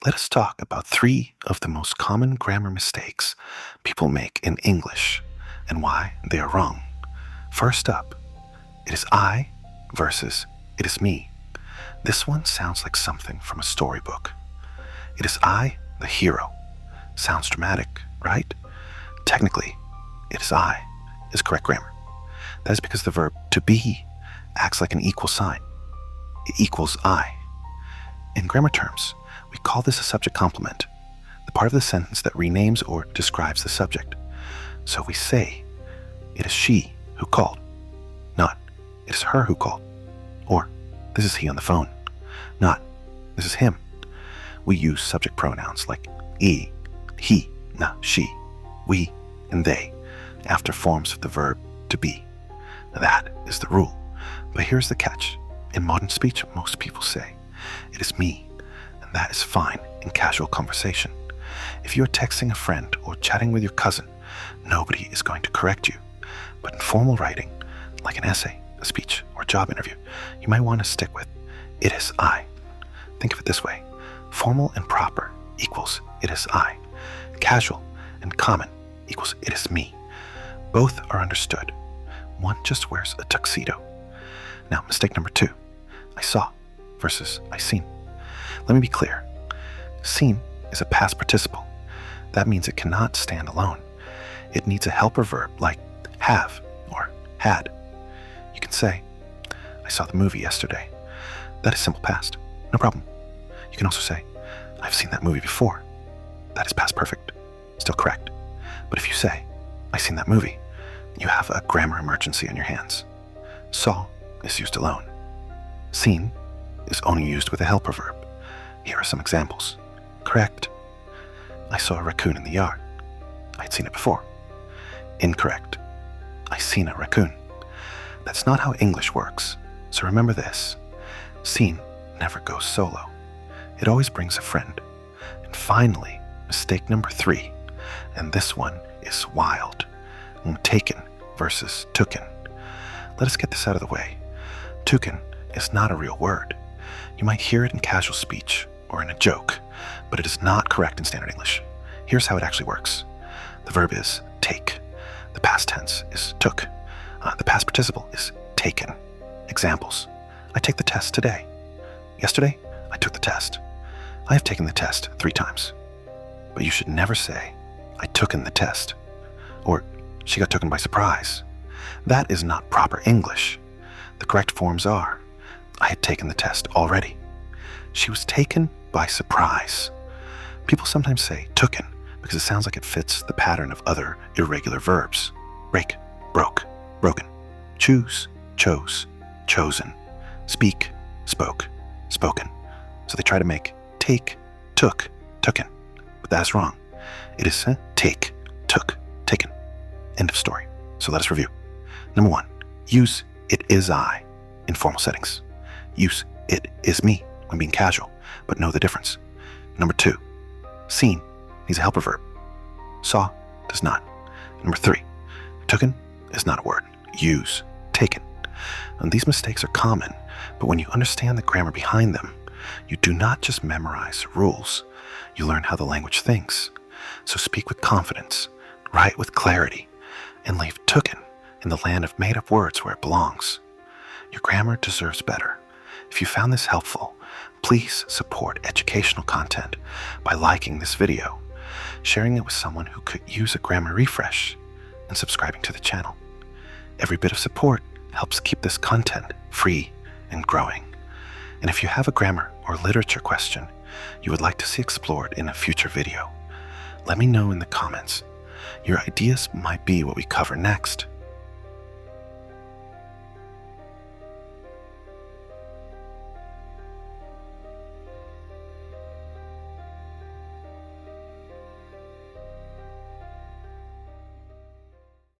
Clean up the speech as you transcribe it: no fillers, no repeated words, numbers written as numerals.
let us talk about 3 of the most common grammar mistakes people make in English and why they are wrong. First up, it is I versus it is me. This one sounds like something from a storybook. It is I, the hero. Sounds dramatic, right? Technically, it is I is correct grammar. That is because the verb to be acts like an equal sign. It equals I. In grammar terms, we call this a subject complement, the part of the sentence that renames or describes the subject. So we say, it is she who called, not it is her who called, or this is he on the phone, not this is him. We use subject pronouns like he, she, we, and they after forms of the verb to be. That is the rule. But here's the catch. In modern speech, most people say, it is me, and that is fine in casual conversation. If you're texting a friend or chatting with your cousin, nobody is going to correct you. But in formal writing, like an essay, a speech, or a job interview, you might want to stick with, it is I. Think of it this way. Formal and proper equals it is I. Casual and common equals it is me. Both are understood. One just wears a tuxedo. Now, mistake number 2, I saw versus I seen. Let me be clear. Seen is a past participle. That means it cannot stand alone. It needs a helper verb like have or had. You can say, I saw the movie yesterday. That is simple past. No problem. You can also say, I've seen that movie before. That is past perfect. Still correct. But if you say, I seen that movie, you have a grammar emergency on your hands. Saw is used alone. Seen is only used with a helper verb. Here are some examples. Correct. I saw a raccoon in the yard. I had seen it before. Incorrect. I seen a raccoon. That's not how English works, so remember this. Seen never goes solo. It always brings a friend. And finally, mistake number 3, and this one is wild. Taken versus tooken. Let us get this out of the way. Tooken is not a real word. You might hear it in casual speech or in a joke, but it is not correct in standard English. Here's how it actually works. The verb is take. The past tense is took. The past participle is taken. Examples. I take the test today. Yesterday, I took the test. I have taken the test 3 times. But you should never say, I tooken the test. Or, she got taken by surprise. That is not proper English. The correct forms are, I had taken the test already. She was taken by surprise. People sometimes say tooken because it sounds like it fits the pattern of other irregular verbs. Break, broke, broken. Choose, chose, chosen. Speak, spoke, spoken. So they try to make take, took, tooken. But that is wrong. It is take, took, taken. End of story. So let us review. Number 1, use it is I in formal settings. Use it is me when being casual, but know the difference. Number 2, seen needs a helper verb. Saw does not. Number 3, tooken is not a word. Use, taken. And these mistakes are common, but when you understand the grammar behind them, you do not just memorize rules. You learn how the language thinks. So speak with confidence, write with clarity, and leave tooken in the land of made-up words where it belongs. Your grammar deserves better. If you found this helpful, please support educational content by liking this video, sharing it with someone who could use a grammar refresh, and subscribing to the channel. Every bit of support helps keep this content free and growing. And if you have a grammar or literature question you would like to see explored in a future video, let me know in the comments. Your ideas might be what we cover next.